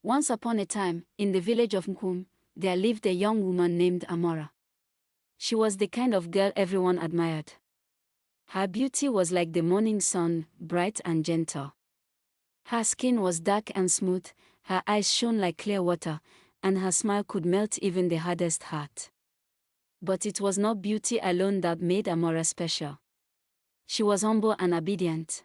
Once upon a time, in the village of Nkum, there lived a young woman named Amara. She was the kind of girl everyone admired. Her beauty was like the morning sun, bright and gentle. Her skin was dark and smooth, her eyes shone like clear water, and her smile could melt even the hardest heart. But it was not beauty alone that made Amara special. She was humble and obedient.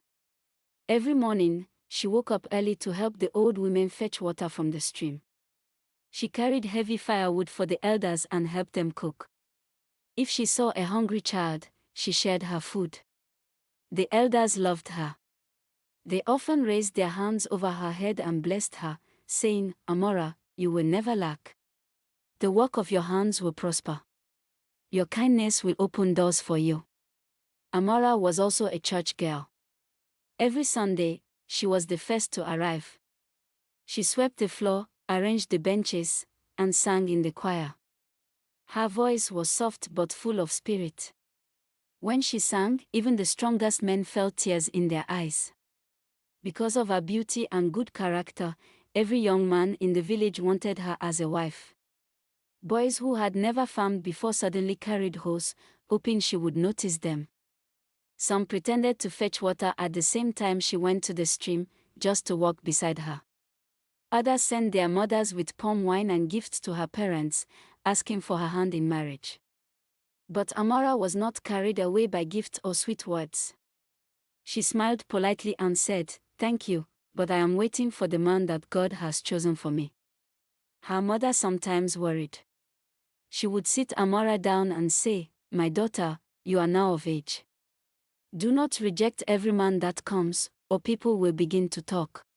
Every morning, she woke up early to help the old women fetch water from the stream. She carried heavy firewood for the elders and helped them cook. If she saw a hungry child, she shared her food. The elders loved her. They often raised their hands over her head and blessed her, saying, "Amara, you will never lack. The work of your hands will prosper. Your kindness will open doors for you." Amara was also a church girl. Every Sunday, she was the first to arrive. She swept the floor, arranged the benches, and sang in the choir. Her voice was soft but full of spirit. When she sang, even the strongest men felt tears in their eyes. Because of her beauty and good character, every young man in the village wanted her as a wife. Boys who had never farmed before suddenly carried hoes, hoping she would notice them. Some pretended to fetch water at the same time she went to the stream, just to walk beside her. Others sent their mothers with palm wine and gifts to her parents, asking for her hand in marriage. But Amara was not carried away by gifts or sweet words. She smiled politely and said, "Thank you, but I am waiting for the man that God has chosen for me." Her mother sometimes worried. She would sit Amara down and say, "My daughter, you are now of age. Do not reject every man that comes, or people will begin to talk."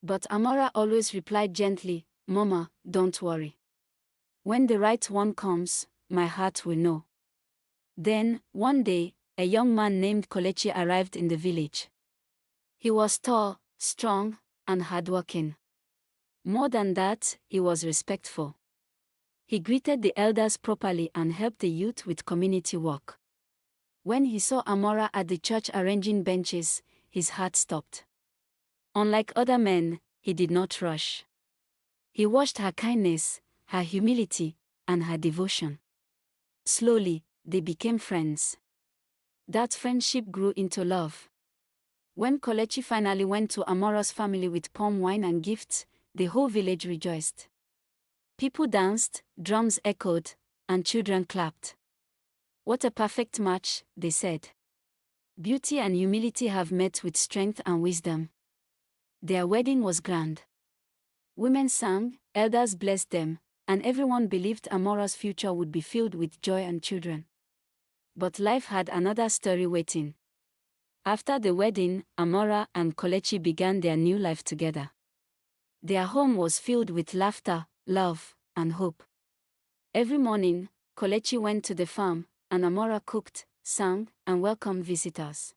But Amara always replied gently, "Mama, don't worry. When the right one comes, my heart will know." Then, one day, a young man named Kolechi arrived in the village. He was tall, strong, and hardworking. More than that, he was respectful. He greeted the elders properly and helped the youth with community work. When he saw Amara at the church arranging benches, his heart stopped. Unlike other men, he did not rush. He watched her kindness, her humility, and her devotion. Slowly, they became friends. That friendship grew into love. When Kolechi finally went to Amara's family with palm wine and gifts, the whole village rejoiced. People danced, drums echoed, and children clapped. "What a perfect match," they said. "Beauty and humility have met with strength and wisdom." Their wedding was grand. Women sang, elders blessed them, and everyone believed Amara's future would be filled with joy and children. But life had another story waiting. After the wedding, Amara and Kolechi began their new life together. Their home was filled with laughter, love, and hope. Every morning, Kolechi went to the farm, and Amara cooked, sang, and welcomed visitors.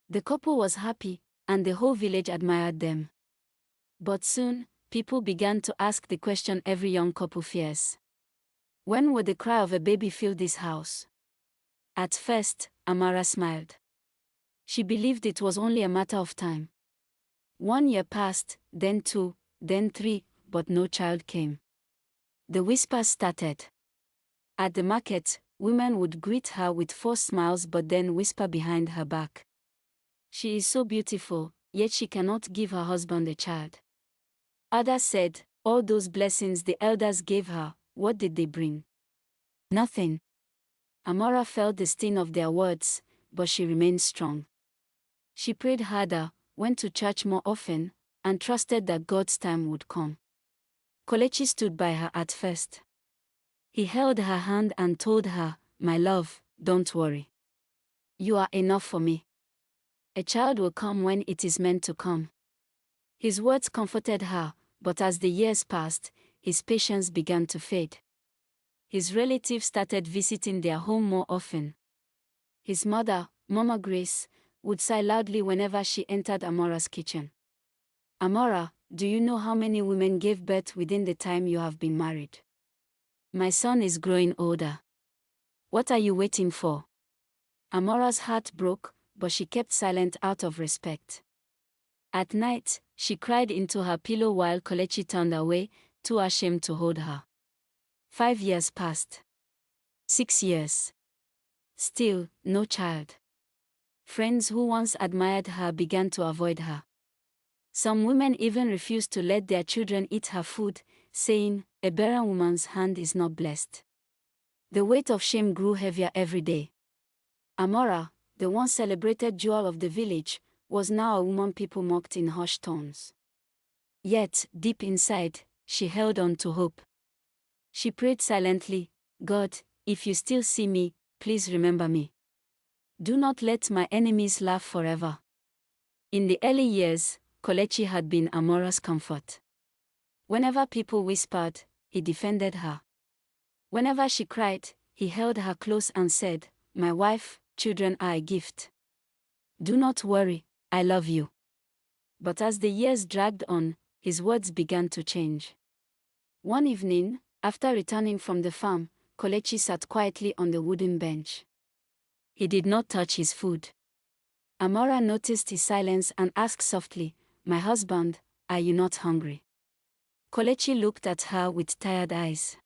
The couple was happy, and the whole village admired them. But soon, people began to ask the question every young couple fears. When would the cry of a baby fill this house? At first, Amara smiled. She believed it was only a matter of time. 1 year passed, then 2, then 3, but no child came. The whispers started. At the market, women would greet her with forced smiles but then whisper behind her back, "She is so beautiful, yet she cannot give her husband a child." Others said, "All those blessings the elders gave her, what did they bring? Nothing." Amara felt the sting of their words, but she remained strong. She prayed harder, went to church more often, and trusted that God's time would come. Kolechi stood by her at first. He held her hand and told her, "My love, don't worry. You are enough for me. A child will come when it is meant to come." His words comforted her, but as the years passed, his patience began to fade. His relatives started visiting their home more often. His mother, Mama Grace, would sigh loudly whenever she entered Amara's kitchen. "Amara, do you know how many women gave birth within the time you have been married? My son is growing older. What are you waiting for?" Amara's heart broke, but she kept silent out of respect. At night, she cried into her pillow while Kelechi turned away, too ashamed to hold her. 5 years passed. 6 years. Still, no child. Friends who once admired her began to avoid her. Some women even refused to let their children eat her food, saying, "A barren woman's hand is not blessed." The weight of shame grew heavier every day. Amara, the once celebrated jewel of the village, was now a woman people mocked in hushed tones. Yet, deep inside, she held on to hope. She prayed silently, "God, if you still see me, please remember me. Do not let my enemies laugh forever." In the early years, Kelechi had been Amara's comfort. Whenever people whispered, he defended her. Whenever she cried, he held her close and said, "My wife, children are a gift. Do not worry, I love you." But as the years dragged on, his words began to change. One evening, after returning from the farm, Kelechi sat quietly on the wooden bench. He did not touch his food. Amara noticed his silence and asked softly, "My husband, are you not hungry?" Kelechi looked at her with tired eyes.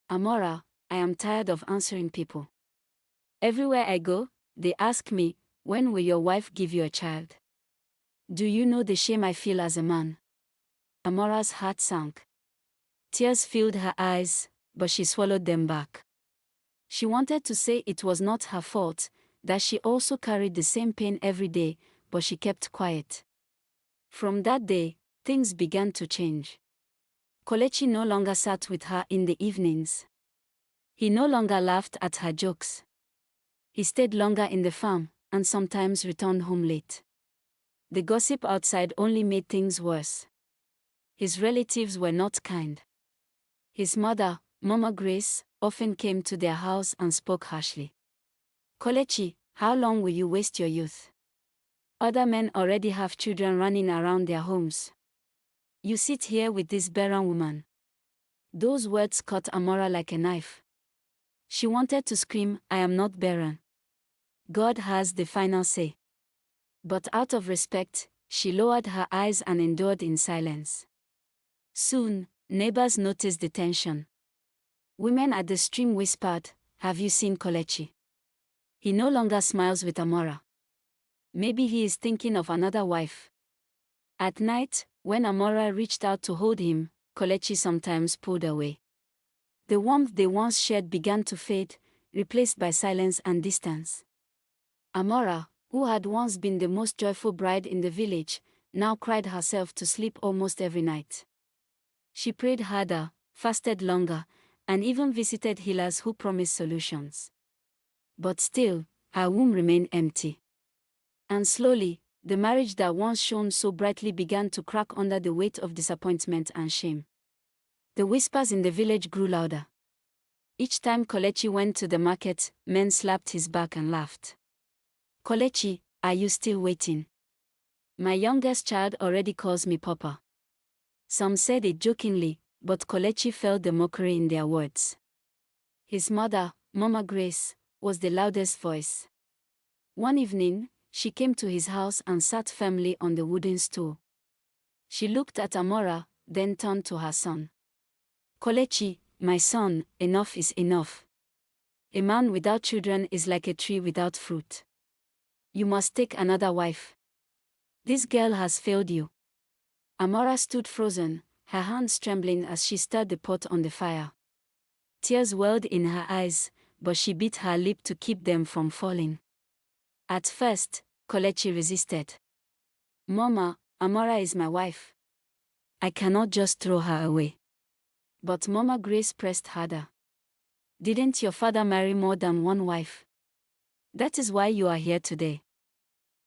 "Amara, I am tired of answering people. Everywhere I go, they ask me, 'When will your wife give you a child?' Do you know the shame I feel as a man?" Amara's heart sank. Tears filled her eyes, but she swallowed them back. She wanted to say it was not her fault, that she also carried the same pain every day, but she kept quiet. From that day, things began to change. Kelechi no longer sat with her in the evenings. He no longer laughed at her jokes. He stayed longer in the farm, and sometimes returned home late. The gossip outside only made things worse. His relatives were not kind. His mother, Mama Grace, often came to their house and spoke harshly. "Kelechi, how long will you waste your youth? Other men already have children running around their homes. You sit here with this barren woman." Those words cut Amara like a knife. She wanted to scream, "I am not barren. God has the final say." But out of respect, she lowered her eyes and endured in silence. Soon, neighbors noticed the tension. Women at the stream whispered, "Have you seen Kelechi? He no longer smiles with Amara. Maybe he is thinking of another wife." At night, when Amara reached out to hold him, Kelechi sometimes pulled away. The warmth they once shared began to fade, replaced by silence and distance. Amara, who had once been the most joyful bride in the village, now cried herself to sleep almost every night. She prayed harder, fasted longer, and even visited healers who promised solutions. But still, her womb remained empty. And slowly, the marriage that once shone so brightly began to crack under the weight of disappointment and shame. The whispers in the village grew louder. Each time Kelechi went to the market, men slapped his back and laughed. "Kelechi, are you still waiting? My youngest child already calls me Papa." Some said it jokingly, but Kelechi felt the mockery in their words. His mother, Mama Grace, was the loudest voice. One evening, she came to his house and sat firmly on the wooden stool. She looked at Amara, then turned to her son. "Kelechi, my son, enough is enough. A man without children is like a tree without fruit. You must take another wife. This girl has failed you." Amara stood frozen, her hands trembling as she stirred the pot on the fire. Tears welled in her eyes, but she bit her lip to keep them from falling. At first, Kelechi resisted. "Mama, Amara is my wife. I cannot just throw her away." But Mama Grace pressed harder. "Didn't your father marry more than one wife? That is why you are here today.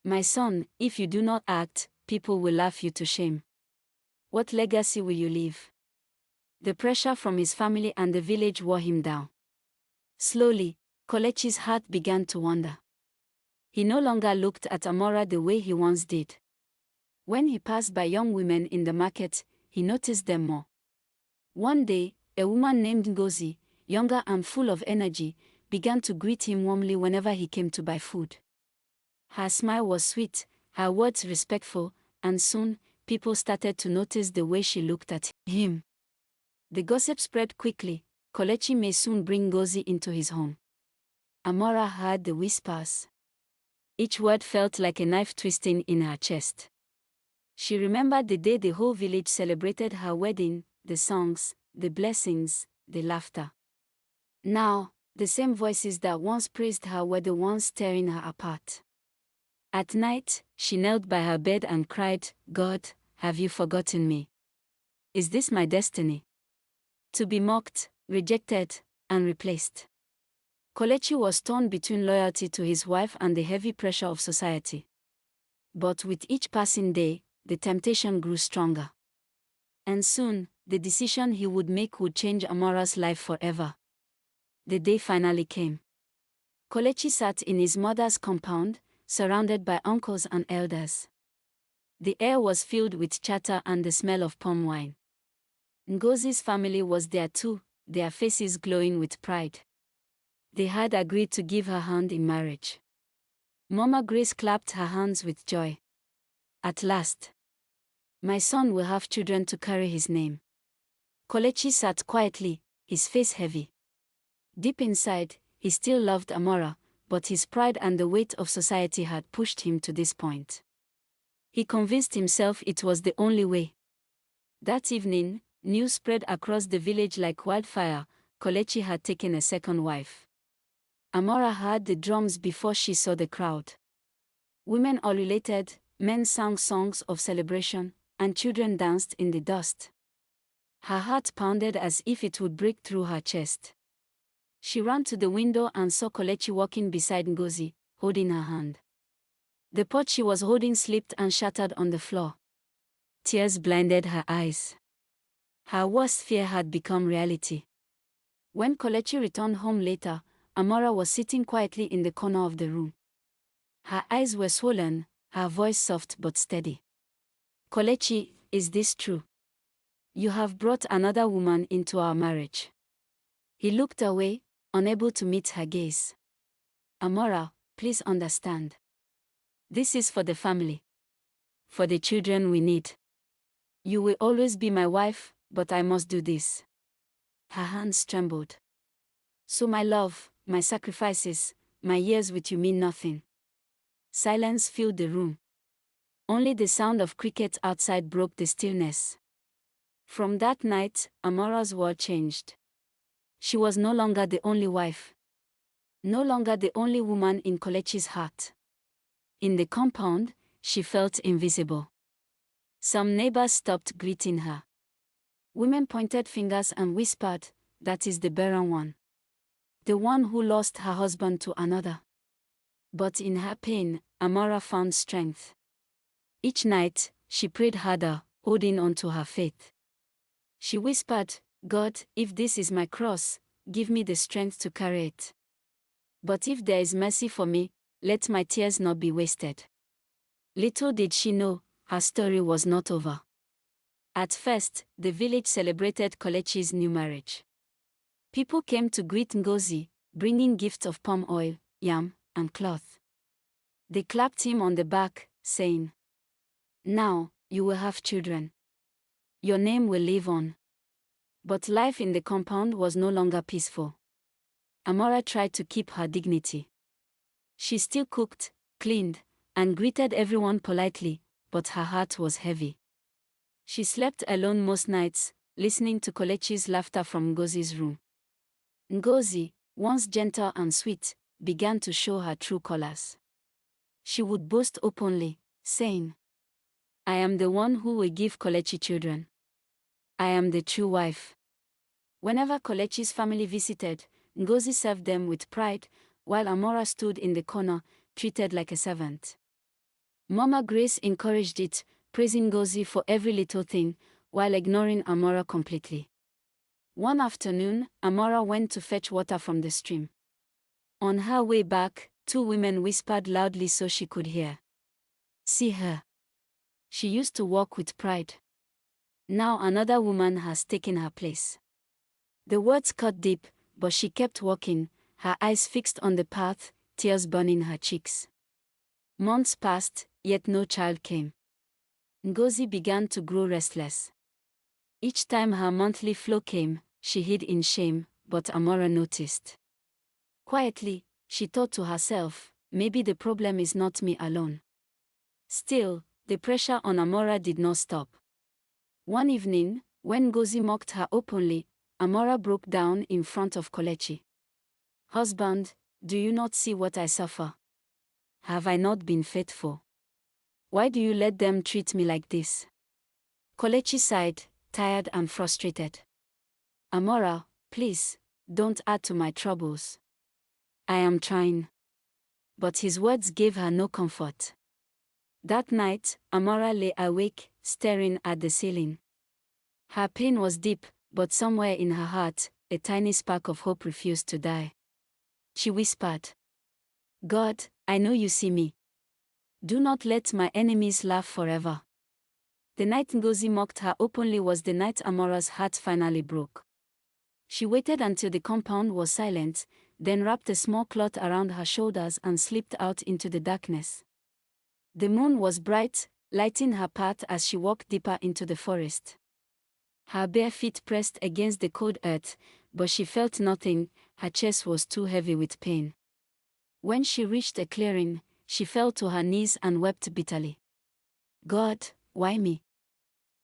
My son, if you do not act, people will laugh you to shame. What legacy will you leave?" The pressure from his family and the village wore him down. Slowly, Kelechi's heart began to wander. He no longer looked at Amara the way he once did. When he passed by young women in the market, he noticed them more. One day, a woman named Ngozi, younger and full of energy, began to greet him warmly whenever he came to buy food. Her smile was sweet, her words respectful, and soon, people started to notice the way she looked at him. The gossip spread quickly. Kelechi may soon bring Ngozi into his home. Amara heard the whispers. Each word felt like a knife twisting in her chest. She remembered the day the whole village celebrated her wedding, the songs, the blessings, the laughter. Now, the same voices that once praised her were the ones tearing her apart. At night, she knelt by her bed and cried, "God, have you forgotten me? Is this my destiny? To be mocked, rejected, and replaced." Kelechi was torn between loyalty to his wife and the heavy pressure of society. But with each passing day, the temptation grew stronger. And soon, the decision he would make would change Amara's life forever. The day finally came. Kelechi sat in his mother's compound, surrounded by uncles and elders. The air was filled with chatter and the smell of palm wine. Ngozi's family was there too, their faces glowing with pride. They had agreed to give her hand in marriage. Mama Grace clapped her hands with joy. At last, my son will have children to carry his name. Kelechi sat quietly, his face heavy. Deep inside, he still loved Amara, but his pride and the weight of society had pushed him to this point. He convinced himself it was the only way. That evening, news spread across the village like wildfire. Kelechi had taken a second wife. Amara heard the drums before she saw the crowd. Women ululated, men sang songs of celebration, and children danced in the dust. Her heart pounded as if it would break through her chest. She ran to the window and saw Kelechi walking beside Ngozi, holding her hand. The pot she was holding slipped and shattered on the floor. Tears blinded her eyes. Her worst fear had become reality. When Kelechi returned home later, Amara was sitting quietly in the corner of the room. Her eyes were swollen, her voice soft but steady. "Kelechi, is this true? You have brought another woman into our marriage." He looked away, unable to meet her gaze. "Amara, please understand. This is for the family. For the children we need. You will always be my wife, but I must do this." Her hands trembled. "So my love, my sacrifices, my years with you mean nothing." Silence filled the room. Only the sound of crickets outside broke the stillness. From that night, Amara's world changed. She was no longer the only wife. No longer the only woman in Kelechi's heart. In the compound, she felt invisible. Some neighbors stopped greeting her. Women pointed fingers and whispered, "That is the barren one. The one who lost her husband to another." But in her pain, Amara found strength. Each night, she prayed harder, holding on to her faith. She whispered, "God, if this is my cross, give me the strength to carry it. But if there is mercy for me, let my tears not be wasted." Little did she know, her story was not over. At first, the village celebrated Kelechi's new marriage. People came to greet Ngozi, bringing gifts of palm oil, yam, and cloth. They clapped him on the back, saying, "Now, you will have children. Your name will live on." But life in the compound was no longer peaceful. Amara tried to keep her dignity. She still cooked, cleaned, and greeted everyone politely, but her heart was heavy. She slept alone most nights, listening to Kelechi's laughter from Ngozi's room. Ngozi, once gentle and sweet, began to show her true colors. She would boast openly, saying, "I am the one who will give Kelechi children. I am the true wife." Whenever Kelechi's family visited, Ngozi served them with pride, while Amara stood in the corner, treated like a servant. Mama Grace encouraged it, praising Ngozi for every little thing, while ignoring Amara completely. One afternoon, Amara went to fetch water from the stream. On her way back, two women whispered loudly so she could hear. "See her. She used to walk with pride. Now another woman has taken her place." The words cut deep, but she kept walking, her eyes fixed on the path, tears burning her cheeks. Months passed, yet no child came. Ngozi began to grow restless. Each time her monthly flow came, she hid in shame, but Amara noticed. Quietly, she thought to herself, maybe the problem is not me alone. Still, the pressure on Amara did not stop. One evening, when Ngozi mocked her openly, Amara broke down in front of Kelechi. "Husband, do you not see what I suffer? Have I not been faithful? Why do you let them treat me like this?" Kelechi sighed, tired and frustrated. "Amara, please, don't add to my troubles. I am trying." But his words gave her no comfort. That night, Amara lay awake, staring at the ceiling. Her pain was deep, but somewhere in her heart, a tiny spark of hope refused to die. She whispered, "God, I know you see me. Do not let my enemies laugh forever." The night Ngozi mocked her openly was the night Amara's heart finally broke. She waited until the compound was silent, then wrapped a small cloth around her shoulders and slipped out into the darkness. The moon was bright, lighting her path as she walked deeper into the forest. Her bare feet pressed against the cold earth, but she felt nothing. Her chest was too heavy with pain. When she reached a clearing, she fell to her knees and wept bitterly. "God, why me?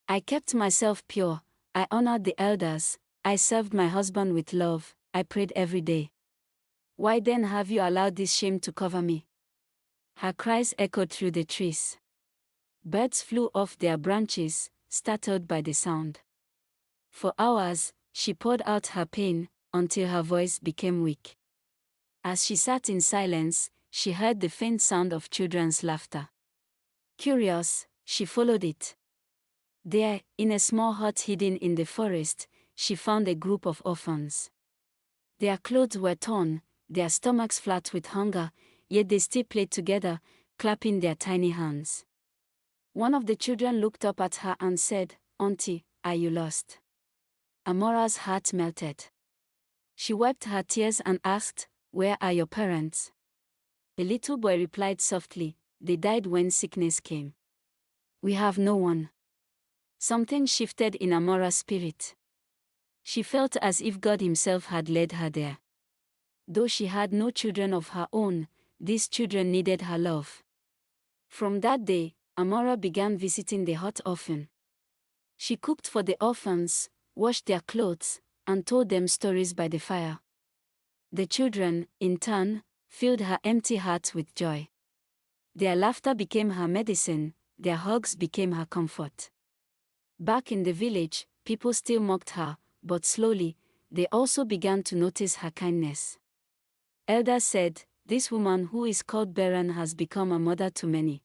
I kept myself pure, I honored the elders, I served my husband with love, I prayed every day. Why then have you allowed this shame to cover me?" Her cries echoed through the trees. Birds flew off their branches, startled by the sound. For hours, she poured out her pain, until her voice became weak. As she sat in silence, she heard the faint sound of children's laughter. Curious, she followed it. There, in a small hut hidden in the forest, she found a group of orphans. Their clothes were torn, their stomachs flat with hunger, yet they still played together, clapping their tiny hands. One of the children looked up at her and said, "Auntie, are you lost?" Amara's heart melted. She wiped her tears and asked, "Where are your parents?" The little boy replied softly, "They died when sickness came. We have no one." Something shifted in Amara's spirit. She felt as if God Himself had led her there. Though she had no children of her own, these children needed her love. From that day, Amara began visiting the hut often. She cooked for the orphans, washed their clothes, and told them stories by the fire. The children, in turn, filled her empty heart with joy. Their laughter became her medicine, their hugs became her comfort. Back in the village, people still mocked her, but slowly, they also began to notice her kindness. Elders said, "This woman who is called barren has become a mother to many."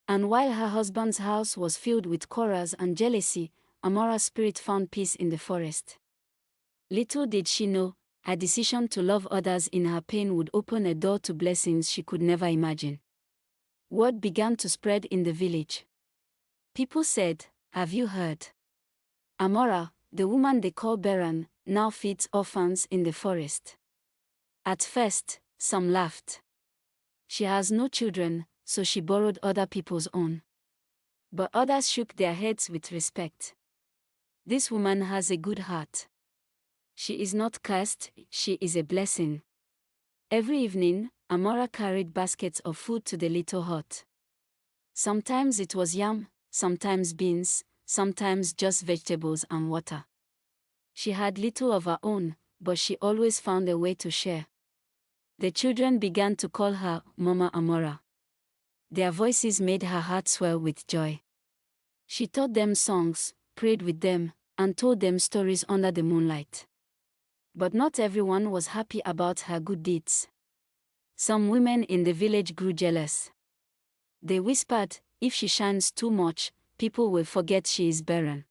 And while her husband's house was filled with quarrels and jealousy, Amara's spirit found peace in the forest. Little did she know, her decision to love others in her pain would open a door to blessings she could never imagine. Word began to spread in the village. People said, "Have you heard? Amara, the woman they call barren, now feeds orphans in the forest." At first, some laughed. She has no children, so she borrowed other people's own. But others shook their heads with respect. This woman has a good heart. She is not cursed, she is a blessing. Every evening, Amara carried baskets of food to the little hut. Sometimes it was yam, sometimes beans, sometimes just vegetables and water. She had little of her own, but she always found a way to share. The children began to call her Mama Amara. Their voices made her heart swell with joy. She taught them songs, prayed with them, and told them stories under the moonlight. But not everyone was happy about her good deeds. Some women in the village grew jealous. They whispered, "If she shines too much, people will forget she is barren.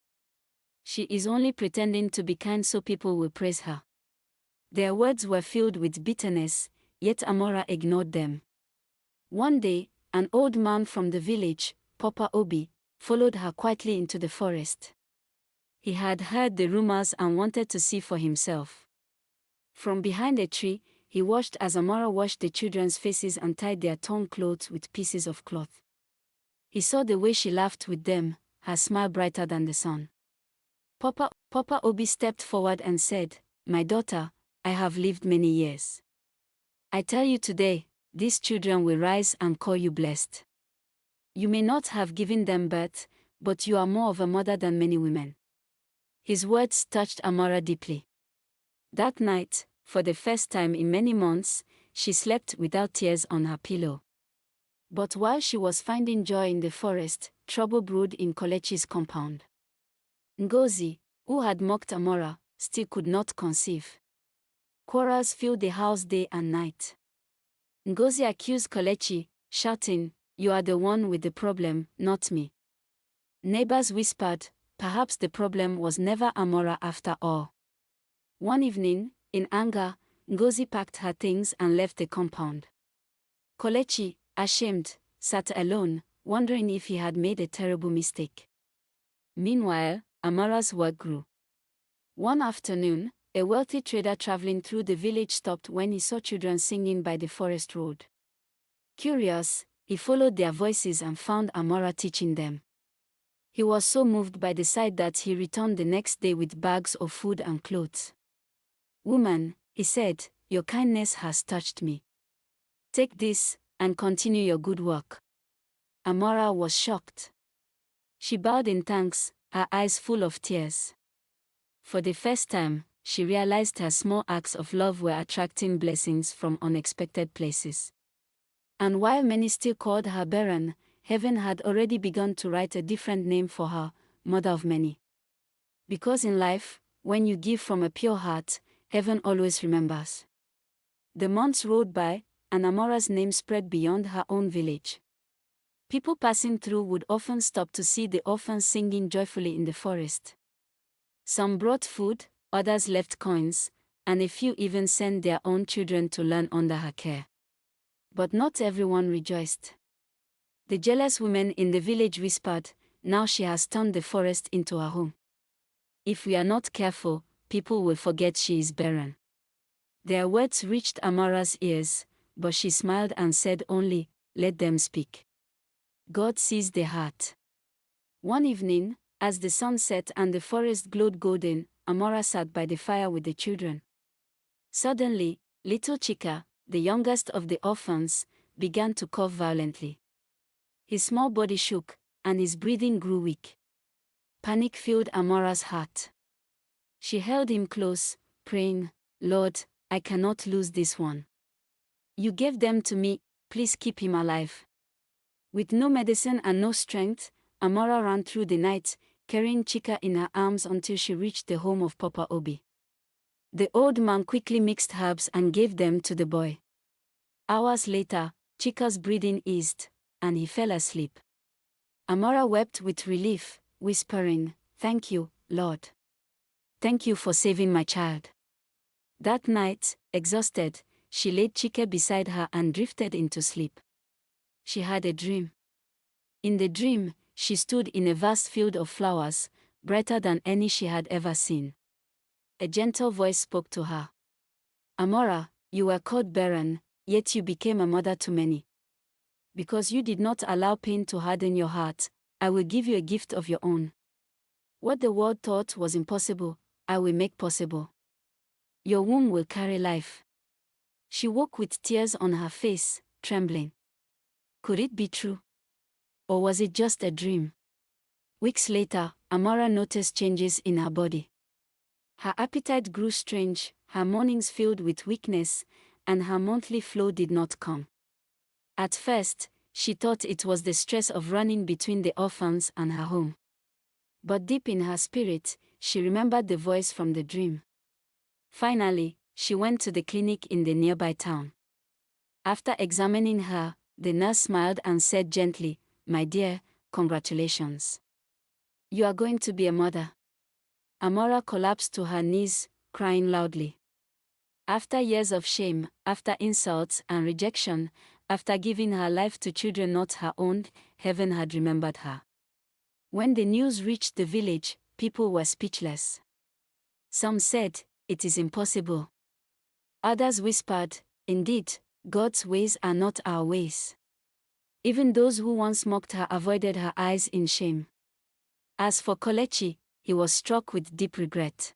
She is only pretending to be kind so people will praise her." Their words were filled with bitterness, yet Amara ignored them. One day, an old man from the village, Papa Obi, followed her quietly into the forest. He had heard the rumors and wanted to see for himself. From behind a tree, he watched as Amara washed the children's faces and tied their torn clothes with pieces of cloth. He saw the way she laughed with them, her smile brighter than the sun. Papa Obi stepped forward and said, "My daughter, I have lived many years. I tell you today, these children will rise and call you blessed. You may not have given them birth, but you are more of a mother than many women." His words touched Amara deeply. That night, for the first time in many months, she slept without tears on her pillow. But while she was finding joy in the forest, trouble brewed in Kolechi's compound. Ngozi, who had mocked Amara, still could not conceive. Quarrels filled the house day and night. Ngozi accused Kolechi, shouting, "You are the one with the problem, not me." Neighbors whispered, perhaps the problem was never Amara after all. One evening, in anger, Ngozi packed her things and left the compound. Kolechi, ashamed, sat alone, wondering if he had made a terrible mistake. Meanwhile, Amara's work grew. One afternoon, a wealthy trader traveling through the village stopped when he saw children singing by the forest road. Curious, he followed their voices and found Amara teaching them. He was so moved by the sight that he returned the next day with bags of food and clothes. "Woman," he said, "your kindness has touched me. Take this, and continue your good work." Amara was shocked. She bowed in thanks, her eyes full of tears. For the first time, she realized her small acts of love were attracting blessings from unexpected places. And while many still called her barren, heaven had already begun to write a different name for her, mother of many. Because in life, when you give from a pure heart, heaven always remembers. The months rolled by, and Amara's name spread beyond her own village. People passing through would often stop to see the orphans singing joyfully in the forest. Some brought food, others left coins, and a few even sent their own children to learn under her care. But not everyone rejoiced. The jealous women in the village whispered, "Now she has turned the forest into her home. If we are not careful, people will forget she is barren." Their words reached Amara's ears, but she smiled and said only, "Let them speak. God sees the heart." One evening, as the sun set and the forest glowed golden, Amara sat by the fire with the children. Suddenly, little Chika, the youngest of the orphans, began to cough violently. His small body shook, and his breathing grew weak. Panic filled Amara's heart. She held him close, praying, "Lord, I cannot lose this one. You gave them to me, please keep him alive." With no medicine and no strength, Amara ran through the night, carrying Chika in her arms until she reached the home of Papa Obi. The old man quickly mixed herbs and gave them to the boy. Hours later, Chika's breathing eased, and he fell asleep. Amara wept with relief, whispering, "Thank you, Lord. Thank you for saving my child." That night, exhausted, she laid Chika beside her and drifted into sleep. She had a dream. In the dream, she stood in a vast field of flowers, brighter than any she had ever seen. A gentle voice spoke to her. "Amara, you were called barren, yet you became a mother to many. Because you did not allow pain to harden your heart, I will give you a gift of your own. What the world thought was impossible, I will make possible. Your womb will carry life." She woke with tears on her face, trembling. Could it be true? Or was it just a dream? Weeks later, Amara noticed changes in her body. Her appetite grew strange, her mornings filled with weakness, and her monthly flow did not come. At first, she thought it was the stress of running between the orphans and her home. But deep in her spirit, she remembered the voice from the dream. Finally, she went to the clinic in the nearby town. After examining her, the nurse smiled and said gently, "My dear, congratulations. You are going to be a mother." Amara collapsed to her knees, crying loudly. After years of shame, after insults and rejection, after giving her life to children not her own, heaven had remembered her. When the news reached the village, people were speechless. Some said, "It is impossible." Others whispered, "Indeed, God's ways are not our ways." Even those who once mocked her avoided her eyes in shame. As for Kelechi, he was struck with deep regret.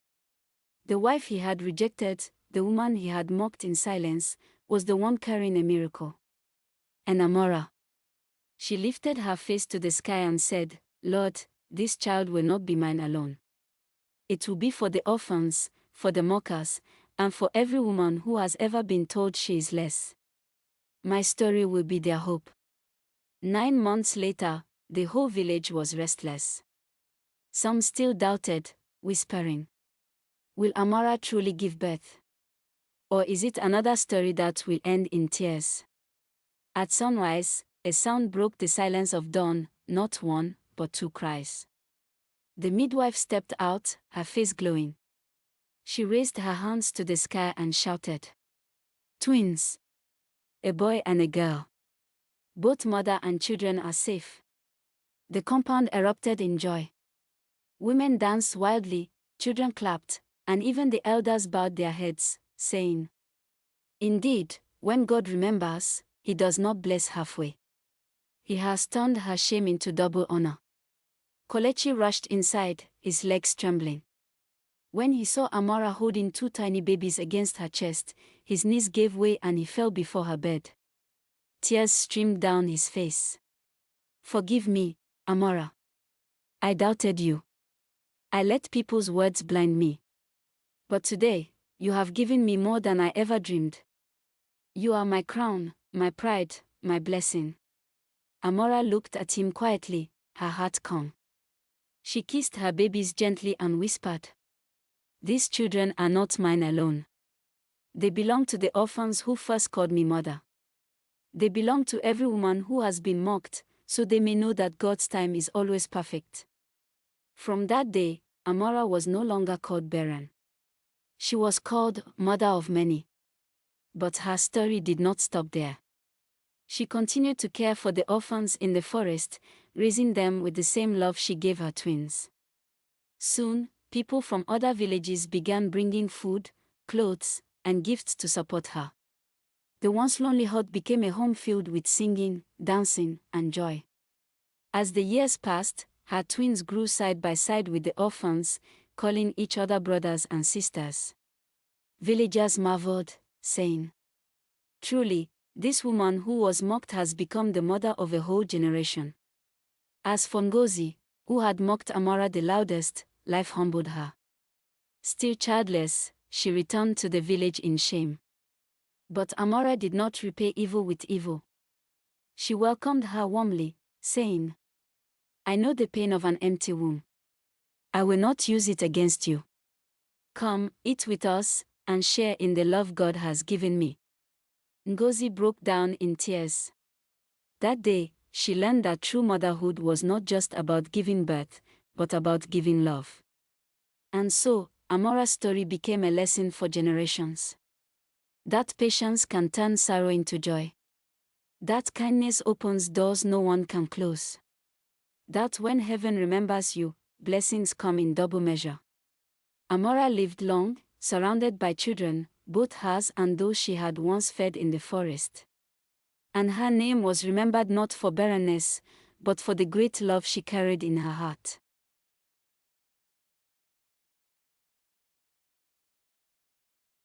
The wife he had rejected, the woman he had mocked in silence, was the one carrying a miracle. And Amara. She lifted her face to the sky and said, "Lord, this child will not be mine alone. It will be for the orphans, for the mockers, and for every woman who has ever been told she is less. My story will be their hope." 9 months later, the whole village was restless. Some still doubted, whispering, "Will Amara truly give birth? Or is it another story that will end in tears?" At sunrise, a sound broke the silence of dawn, not one, but 2 cries. The midwife stepped out, her face glowing. She raised her hands to the sky and shouted, "Twins! A boy and a girl. Both mother and children are safe." The compound erupted in joy. Women danced wildly, children clapped, and even the elders bowed their heads, saying, "Indeed, when God remembers, He does not bless halfway. He has turned her shame into double honor." Kelechi rushed inside, his legs trembling. When he saw Amara holding 2 tiny babies against her chest, his knees gave way and he fell before her bed. Tears streamed down his face. "Forgive me, Amara. I doubted you. I let people's words blind me. But today, you have given me more than I ever dreamed. You are my crown, my pride, my blessing." Amara looked at him quietly, her heart calm. She kissed her babies gently and whispered, "These children are not mine alone. They belong to the orphans who first called me mother. They belong to every woman who has been mocked, so they may know that God's time is always perfect." From that day, Amara was no longer called barren. She was called Mother of Many. But her story did not stop there. She continued to care for the orphans in the forest, raising them with the same love she gave her twins. Soon, people from other villages began bringing food, clothes, and gifts to support her. The once lonely hut became a home filled with singing, dancing, and joy. As the years passed, her twins grew side by side with the orphans, calling each other brothers and sisters. Villagers marveled, saying, "Truly, this woman who was mocked has become the mother of a whole generation." As for Ngozi, who had mocked Amara the loudest, life humbled her. Still childless, she returned to the village in shame. But Amara did not repay evil with evil. She welcomed her warmly, saying, "I know the pain of an empty womb. I will not use it against you. Come, eat with us, and share in the love God has given me." Ngozi broke down in tears. That day, she learned that true motherhood was not just about giving birth, but about giving love. And so, Amara's story became a lesson for generations. That patience can turn sorrow into joy. That kindness opens doors no one can close. That when heaven remembers you, blessings come in double measure. Amara lived long, surrounded by children, both hers and those she had once fed in the forest. And her name was remembered not for barrenness, but for the great love she carried in her heart.